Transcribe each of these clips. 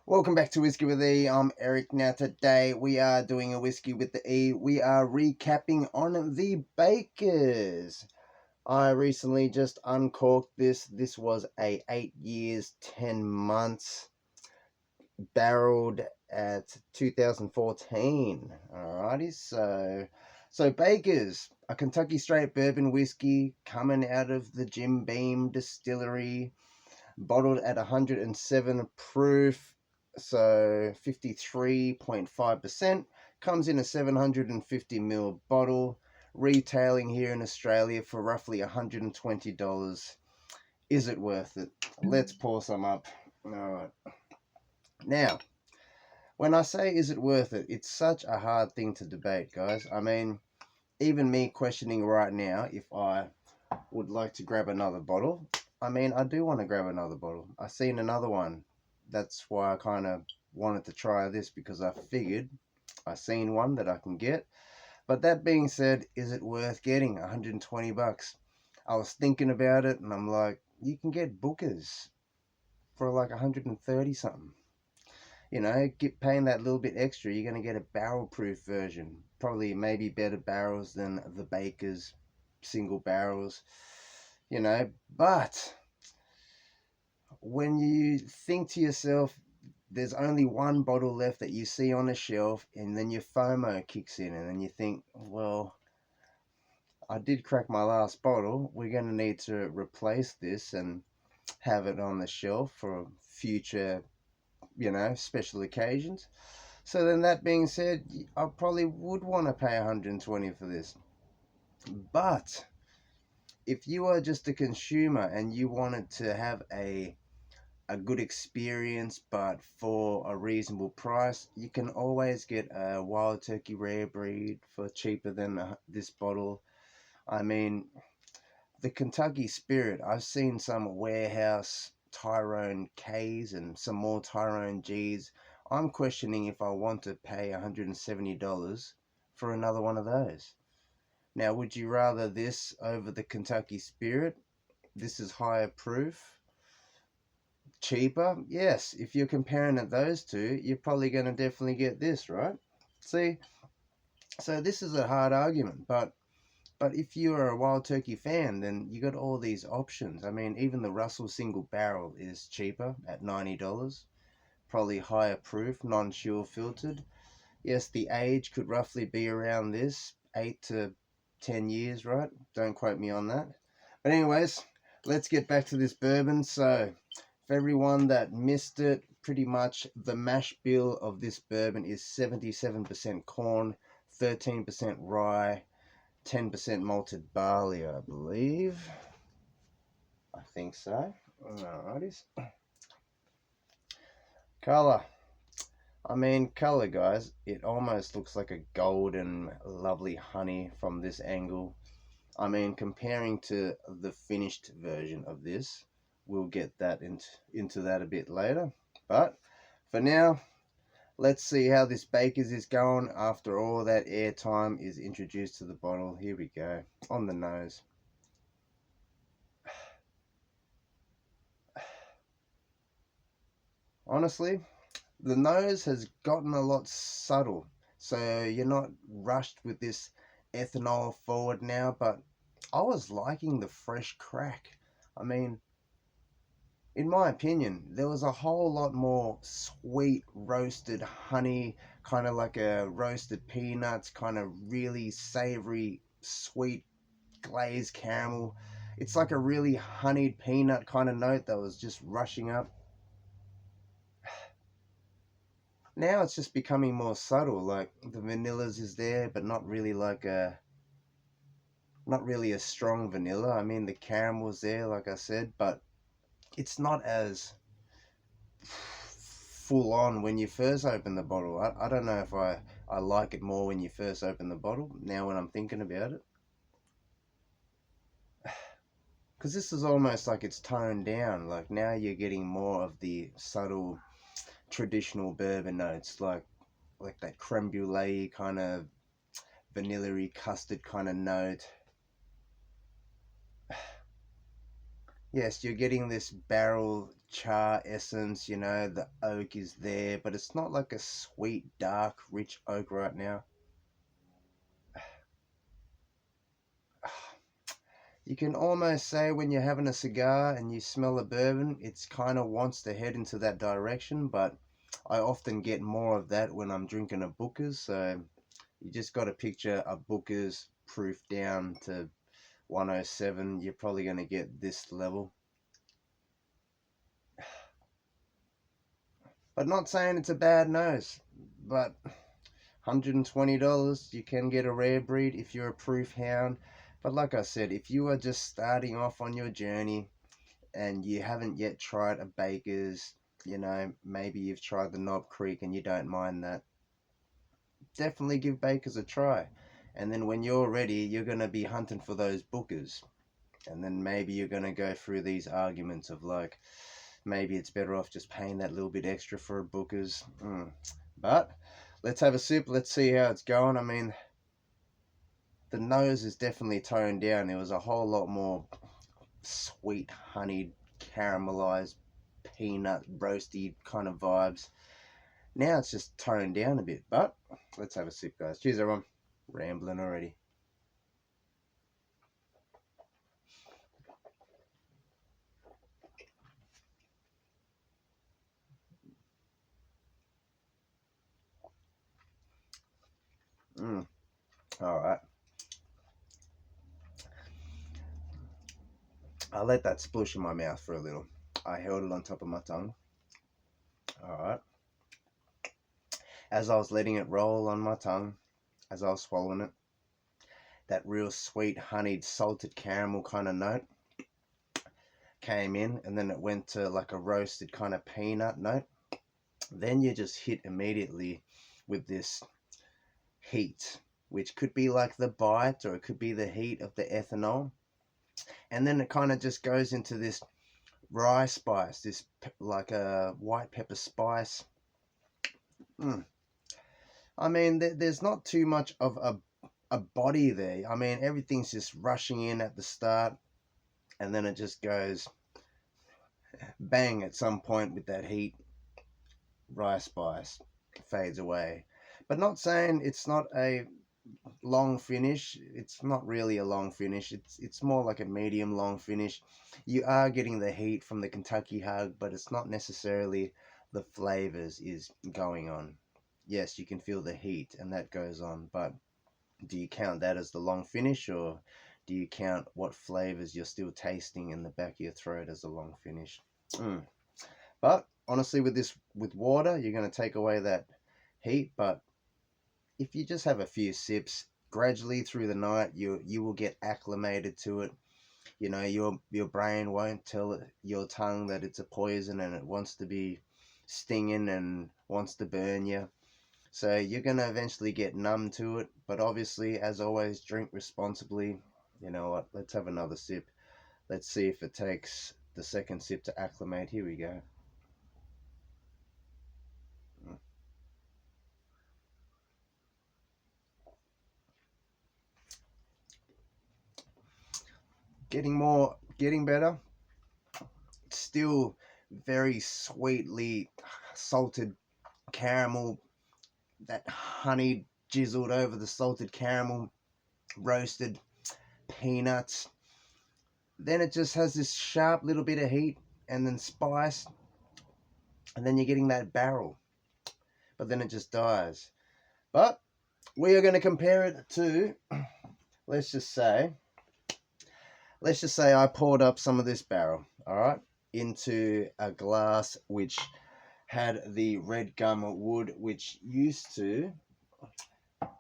Welcome back to Whiskey with E. I'm Eric. Now today we are doing a Whiskey with the E. We are recapping on the Bakers. I recently just uncorked this. This was a 8 years, 10 months, barreled at 2014. Alrighty, so Bakers, a Kentucky straight bourbon whiskey coming out of the Jim Beam distillery, bottled at 107 proof, so 53.5%, comes in a 750 ml bottle, retailing here in Australia for roughly $120. Is it worth it? Let's pour some up. All right. Now, when I say is it worth it, it's such a hard thing to debate, guys. I mean, even me questioning right now if I would like to grab another bottle. I mean, I do want to grab another bottle. I seen another one. That's why I kind of wanted to try this, because I figured I seen one that I can get. But that being said, is it worth getting 120 bucks? I was thinking about it and I'm like, you can get Bookers for like 130 something. You know, get paying that little bit extra, you're going to get a barrel proof version. Probably maybe better barrels than the Baker's single barrels, you know. But when you think to yourself, there's only one bottle left that you see on the shelf, and then your FOMO kicks in, and then you think, well, I did crack my last bottle. We're going to need to replace this and have it on the shelf for future, special occasions. So then, that being said, I probably would want to pay 120 for this. But if you are just a consumer and you wanted to have a good experience but for a reasonable price, you can always get a Wild Turkey Rare Breed for cheaper than this bottle. I mean, the Kentucky Spirit, I've seen some warehouse Tyrone K's and some more Tyrone G's. I'm questioning if I want to pay $170 for another one of those. Now, would you rather this over the Kentucky Spirit? This is higher proof, cheaper. Yes, if you're comparing it those two, you're probably going to definitely get this, right? See, so this is a hard argument, but if you're a Wild Turkey fan, then you got all these options. I mean, even the Russell single barrel is cheaper at $90, probably higher proof, non-chill filtered. Yes, the age could roughly be around this 8 to 10 years, right? Don't quote me on that. But anyways, let's get back to this bourbon. So, for everyone that missed it, pretty much the mash bill of this bourbon is 77% corn, 13% rye, 10% malted barley, I believe. I think so. Alrighty. Color. I mean, color, guys. It almost looks like a golden, lovely honey from this angle. I mean, comparing to the finished version of this, we'll get that into that a bit later. But for now, let's see how this Baker's is going after all that airtime is introduced to the bottle. Here we go. On the nose. Honestly, the nose has gotten a lot subtle. So you're not rushed with this ethanol forward now, but I was liking the fresh crack. I mean, in my opinion, there was a whole lot more sweet roasted honey, kind of like a roasted peanuts, kind of really savory, sweet glazed caramel. It's like a really honeyed peanut kind of note that was just rushing up. Now it's just becoming more subtle, like the vanillas is there, but not really a strong vanilla. I mean, the caramel's there, like I said, but it's not as full on when you first open the bottle. I don't know if I like it more when you first open the bottle, now when I'm thinking about it. Because this is almost like it's toned down. Like now you're getting more of the subtle traditional bourbon notes, like that creme brulee kind of vanilla-y custard kind of note. Yes, you're getting this barrel char essence, you know, the oak is there, but it's not like a sweet, dark, rich oak right now. You can almost say when you're having a cigar and you smell a bourbon, it's kind of wants to head into that direction, but I often get more of that when I'm drinking a Booker's, so you just got to picture a Booker's proof down to 107, you're probably going to get this level. But not saying it's a bad nose, but $120, you can get a rare breed if you're a proof hound. But like I said, if you are just starting off on your journey and you haven't yet tried a Baker's, you know, maybe you've tried the Knob Creek and you don't mind that, definitely give Baker's a try. And then when you're ready, you're going to be hunting for those Bookers. And then maybe you're going to go through these arguments of like, maybe it's better off just paying that little bit extra for a Booker's. But let's have a sip. Let's see how it's going. I mean, the nose is definitely toned down. There was a whole lot more sweet, honeyed, caramelized, peanut, roasty kind of vibes. Now it's just toned down a bit. But let's have a sip, guys. Cheers, everyone. Rambling already. All right. I let that splush in my mouth for a little. I held it on top of my tongue. All right. As I was letting it roll on my tongue, as I was swallowing it, that real sweet, honeyed, salted caramel kind of note came in, and then it went to like a roasted kind of peanut note. Then you just hit immediately with this heat, which could be like the bite or it could be the heat of the ethanol. And then it kind of just goes into this rye spice, this like a white pepper spice. I mean, there's not too much of a body there. I mean, everything's just rushing in at the start, and then it just goes bang at some point with that heat. Rye spice fades away. But not saying it's not a long finish. It's not really a long finish. It's more like a medium long finish. You are getting the heat from the Kentucky Hug, but it's not necessarily the flavors is going on. Yes, you can feel the heat and that goes on, but do you count that as the long finish, or do you count what flavors you're still tasting in the back of your throat as a long finish? But honestly, with water, you're going to take away that heat, but if you just have a few sips gradually through the night, you will get acclimated to it. You know, your brain won't tell your tongue that it's a poison and it wants to be stinging and wants to burn you. So you're going to eventually get numb to it. But obviously, as always, drink responsibly. You know what? Let's have another sip. Let's see if it takes the second sip to acclimate. Here we go. Getting better. Still very sweetly salted caramel, that honey jizzled over the salted caramel, roasted peanuts. Then it just has this sharp little bit of heat and then spice, and then you're getting that barrel, but then it just dies. But we are going to compare it to, let's just say I poured up some of this barrel, all right, into a glass which had the red gum wood, which used to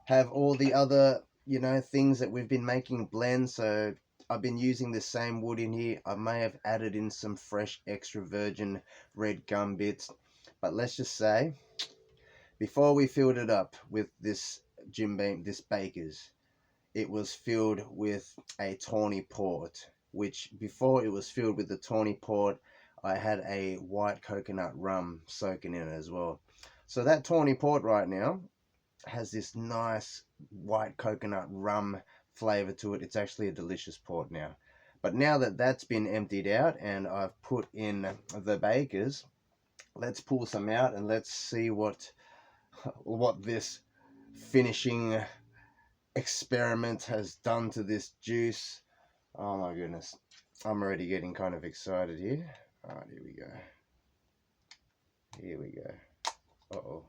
have all the other, you know, things that we've been making blends. So I've been using the same wood in here. I may have added in some fresh extra virgin red gum bits, but let's just say before we filled it up with this Jim Beam, this Baker's, it was filled with a tawny port, which before it was filled with the tawny port, I had a white coconut rum soaking in it as well. So that tawny port right now has this nice white coconut rum flavor to it. It's actually a delicious port now. But now that that's been emptied out and I've put in the bakers, let's pull some out and let's see what this finishing experiment has done to this juice. Oh my goodness, I'm already getting kind of excited here. All right, here we go. Here we go. Uh-oh.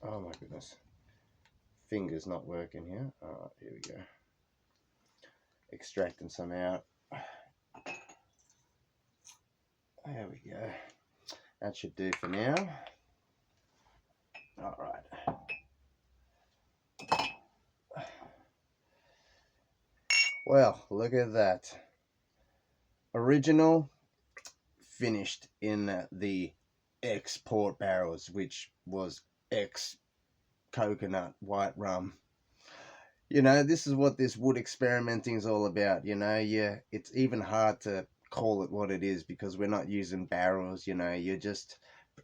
Oh my goodness. Finger's not working here. All right, here we go. Extracting some out. There we go. That should do for now. All right. Well, look at that. Original, finished in the export barrels, which was ex coconut white rum. You know, this is what this wood experimenting is all about. You know, yeah, it's even hard to call it what it is because we're not using barrels. You know, you're just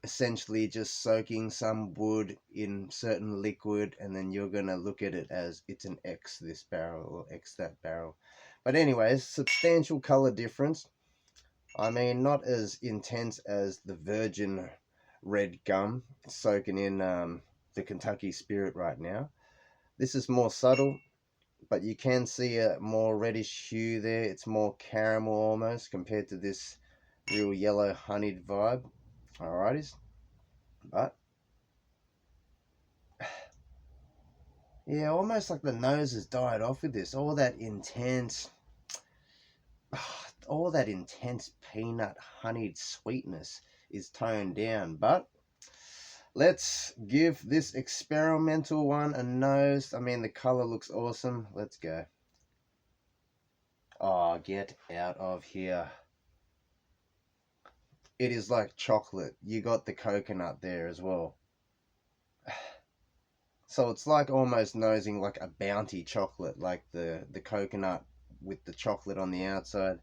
essentially just soaking some wood in certain liquid, and then you're gonna look at it as it's an X this barrel or X that barrel. But anyways, substantial color difference. I mean, not as intense as the virgin red gum soaking in the Kentucky Spirit right now. This is more subtle, but you can see a more reddish hue there. It's more caramel almost compared to this real yellow honeyed vibe. Alrighties, but yeah, almost like the nose has died off with this. All that intense peanut honeyed sweetness is toned down. But let's give this experimental one a nose. I mean, the color looks awesome. Let's go. Oh, get out of here. It is like chocolate. You got the coconut there as well. So it's like almost nosing like a Bounty chocolate, like the coconut with the chocolate on the outside.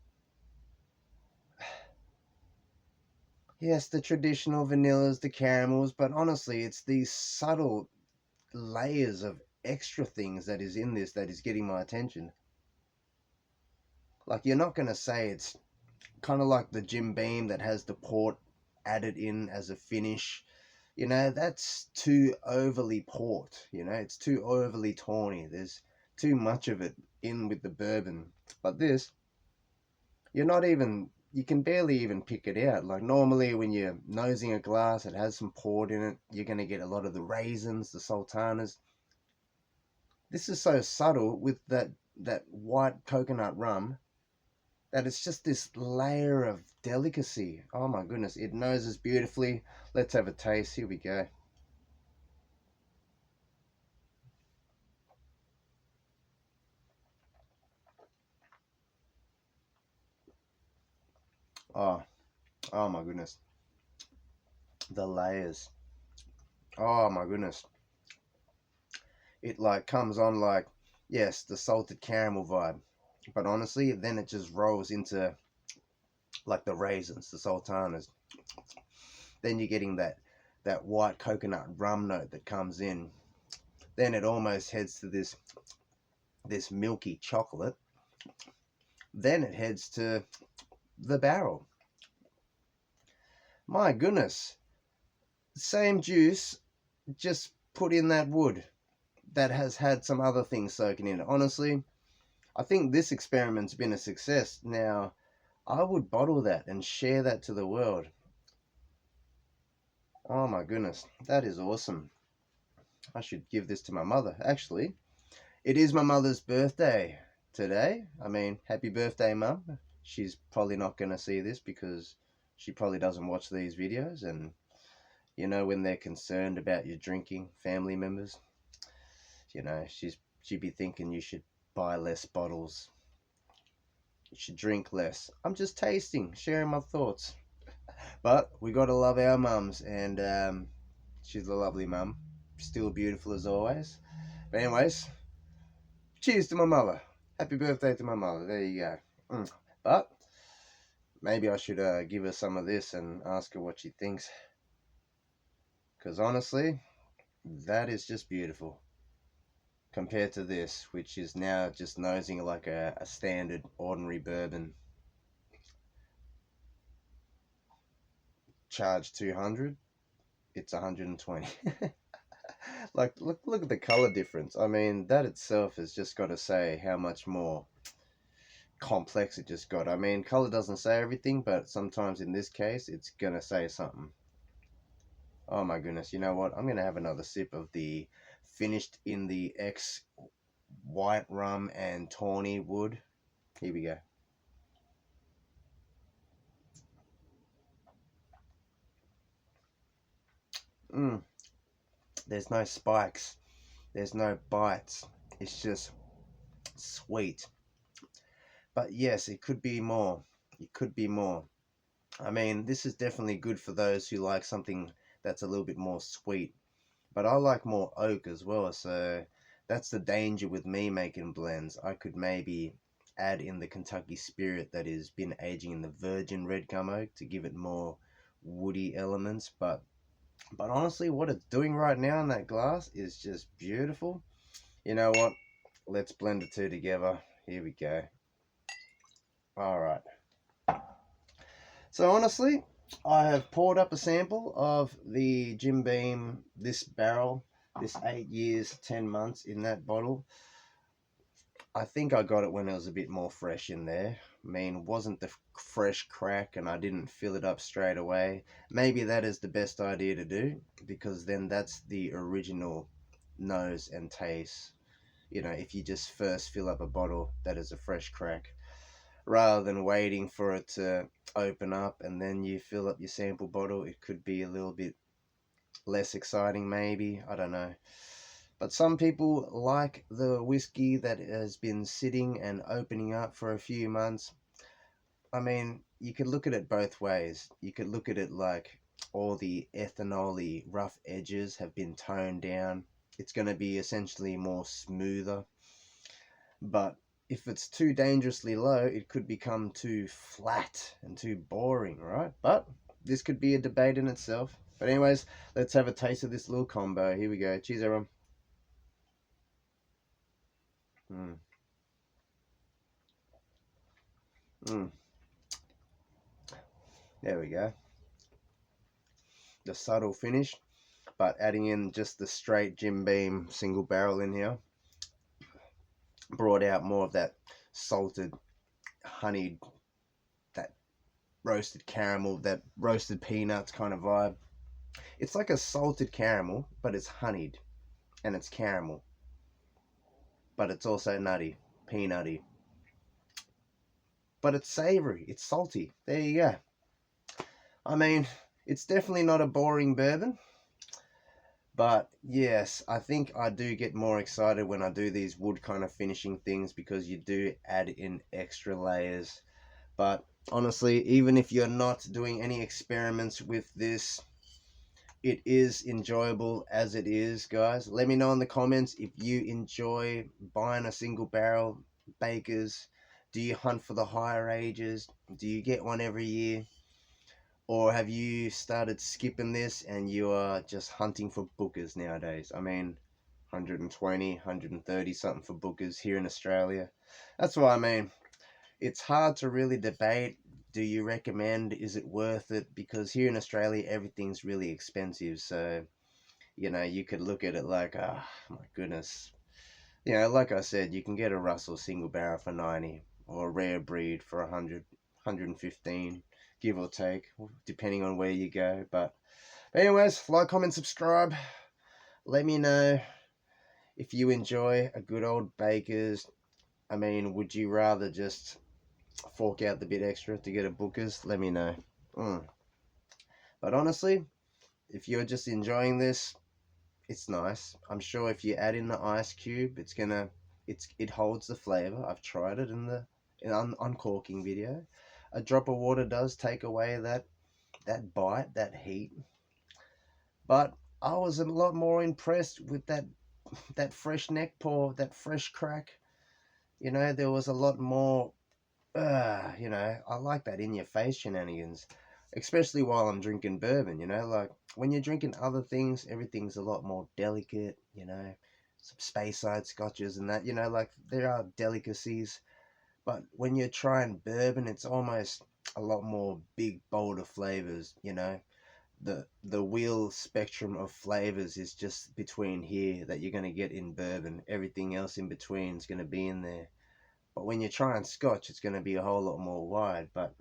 Yes, the traditional vanillas, the caramels, but honestly, it's these subtle layers of extra things that is in this that is getting my attention. Like, you're not going to say it's kind of like the Jim Beam that has the port added in as a finish. You know, that's too overly port. You know, it's too overly tawny. There's too much of it in with the bourbon. But this, you're not even, you can barely even pick it out. Like, normally when you're nosing a glass, it has some port in it. You're going to get a lot of the raisins, the sultanas. This is so subtle with that white coconut rum that it's just this layer of delicacy. Oh my goodness, it noses beautifully. Let's have a taste. Here we go. Oh, oh my goodness. The layers. Oh my goodness. It like comes on like, yes, the salted caramel vibe. But honestly, then it just rolls into like the raisins, the sultanas. Then you're getting that white coconut rum note that comes in. Then it almost heads to this milky chocolate. Then it heads to the barrel. My goodness. Same juice, just put in that wood that has had some other things soaking in it. Honestly, I think this experiment's been a success. Now, I would bottle that and share that to the world. Oh my goodness, that is awesome. I should give this to my mother. Actually, it is my mother's birthday today. I mean, happy birthday, Mum. She's probably not going to see this because she probably doesn't watch these videos. And, you know, when they're concerned about your drinking, family members, you know, she'd be thinking you should buy less bottles. You should drink less. I'm just tasting, sharing my thoughts. But we got to love our mums. And she's a lovely mum. Still beautiful as always. But anyways, cheers to my mother. Happy birthday to my mother. There you go. But maybe I should give her some of this and ask her what she thinks. Because honestly, that is just beautiful. compared to this, which is now just nosing like a standard ordinary bourbon. Charge 200, it's 120. Like, look at the color difference. I mean, that itself has just got to say how much more complex it just got. I mean, color doesn't say everything, but sometimes in this case, it's gonna say something. Oh my goodness, you know what? I'm gonna have another sip of the finished in the X white rum and tawny wood. Here we go. Mm, there's no spikes. There's no bites. It's just sweet. But yes, it could be more. It could be more. I mean, this is definitely good for those who like something that's a little bit more sweet. But I like more oak as well, so that's the danger with me making blends. I could maybe add in the Kentucky Spirit that has been aging in the virgin red gum oak to give it more woody elements. But honestly, what it's doing right now in that glass is just beautiful. You know what? Let's blend the two together. Here we go. All right. So honestly, I have poured up a sample of the Jim Beam, this barrel, this 8 years, 10 months in that bottle. I think I got it when it was a bit more fresh in there. I mean, wasn't the fresh crack and I didn't fill it up straight away. Maybe that is the best idea to do because then that's the original nose and taste. You know, if you just first fill up a bottle that is a fresh crack rather than waiting for it to open up and then you fill up your sample bottle, it could be a little bit less exciting maybe. I don't know. But some people like the whiskey that has been sitting and opening up for a few months. I mean, you could look at it both ways. You could look at it like all the ethanol rough edges have been toned down. It's going to be essentially more smoother. But if it's too dangerously low, it could become too flat and too boring, right? But this could be a debate in itself. But anyways, let's have a taste of this little combo. Here we go. Cheers, everyone. Mm, mm. There we go. The subtle finish, but adding in just the straight Jim Beam single barrel in here brought out more of that salted, honeyed, that roasted caramel, that roasted peanuts kind of vibe. It's like a salted caramel, but it's honeyed and it's caramel, but it's also nutty, peanutty. But it's savory, it's salty. There you go. I mean, it's definitely not a boring bourbon. But yes, I think I do get more excited when I do these wood kind of finishing things because you do add in extra layers. But honestly, even if you're not doing any experiments with this, it is enjoyable as it is, guys. Let me know in the comments if you enjoy buying a single barrel bakers. Do you hunt for the higher ages? Do you get one every year? Or have you started skipping this and you are just hunting for bookers nowadays? I mean, 120, 130 something for bookers here in Australia. That's what I mean. It's hard to really debate. Do you recommend? Is it worth it? Because here in Australia, everything's really expensive. So, you know, you could look at it like, ah, oh, my goodness. You know, like I said, you can get a Russell single barrel for 90 or a rare breed for 100, 115, give or take, depending on where you go. But anyways, like, comment, subscribe. Let me know if you enjoy a good old Baker's. I mean, would you rather just fork out the bit extra to get a Booker's? Let me know. But honestly, if you're just enjoying this, it's nice. I'm sure if you add in the ice cube, it holds the flavor. I've tried it in the uncorking video. A drop of water does take away that bite, that heat. But I was a lot more impressed with that fresh neck pour, that fresh crack. You know, there was a lot more. You know, I like that in your face shenanigans, especially while I'm drinking bourbon. You know, like when you're drinking other things, everything's a lot more delicate. You know, some Speyside scotches and that, like there are delicacies. But when you're trying bourbon, it's almost a lot more big, bolder flavors, The wheel spectrum of flavors is just between here that you're going to get in bourbon. Everything else in between is going to be in there. But when you're trying scotch, it's going to be a whole lot more wide. But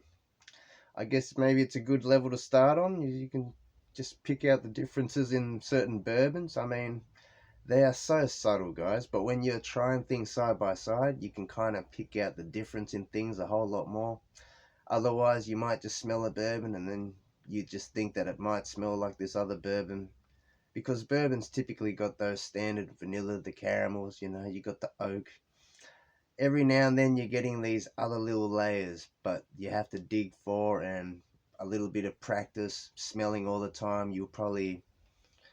I guess maybe it's a good level to start on. You can just pick out the differences in certain bourbons. I mean, they are so subtle, guys, but when you're trying things side by side, you can kind of pick out the difference in things a whole lot more. Otherwise, you might just smell a bourbon and then you just think that it might smell like this other bourbon. Because bourbon's typically got those standard vanilla, the caramels, you got the oak. Every now and then you're getting these other little layers, but you have to dig for, and a little bit of practice, smelling all the time, you'll probably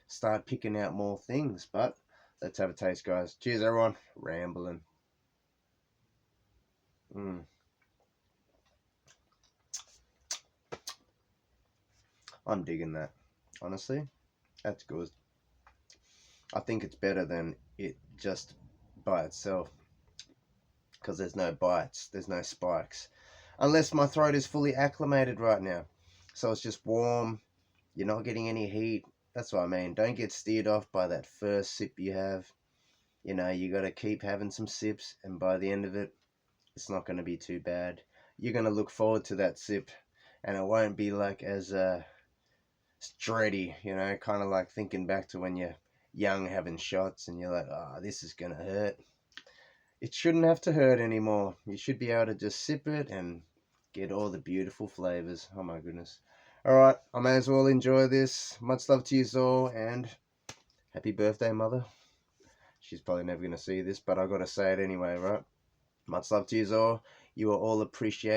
start picking out more things. But let's have a taste, guys. Cheers, everyone. Rambling. Mm. I'm digging that. Honestly, that's good. I think it's better than it just by itself because there's no bites, there's no spikes. Unless my throat is fully acclimated right now. So it's just warm, you're not getting any heat. That's what I mean. Don't get steered off by that first sip you have. You got to keep having some sips, and by the end of it, it's not going to be too bad. You're going to look forward to that sip, and it won't be like as dready, kind of like thinking back to when you're young having shots and you're like, oh, this is going to hurt. It shouldn't have to hurt anymore. You should be able to just sip it and get all the beautiful flavors. Oh my goodness. Alright, I may as well enjoy this. Much love to you all, and happy birthday, Mother. She's probably never going to see this, but I got to say it anyway, right? Much love to you all. You are all appreciated.